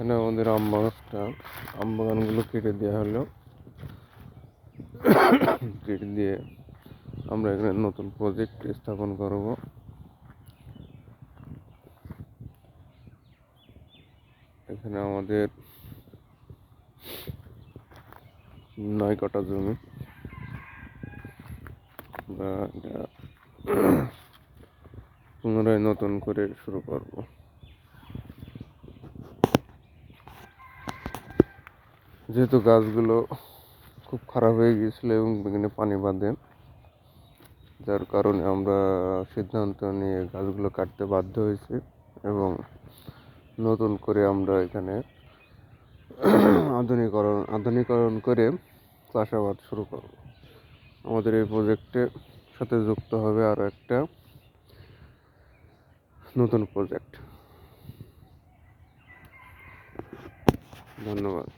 এখানে আমাদের আম বাগানগুলো কেটে দেওয়া হলো। কেটে দিয়ে আমরা এখানে নতুন প্রজেক্ট স্থাপন করব। এখানে আমাদের 9 কাঠা জমি, পুনরায় নতুন করে শুরু করব। যেহেতু গাছগুলো খুব খারাপ হয়ে গিয়েছিল এবং এখানে পানি বাঁধে, যার কারণে আমরা সিদ্ধান্ত নিয়ে গাছগুলো কাটতে বাধ্য হয়েছি এবং নতুন করে আমরা এখানে আধুনিকরণ করে চাষাবাদ শুরু করব। আমাদের এই প্রজেক্টের সাথে যুক্ত হবে আরও একটা নতুন প্রজেক্ট। ধন্যবাদ।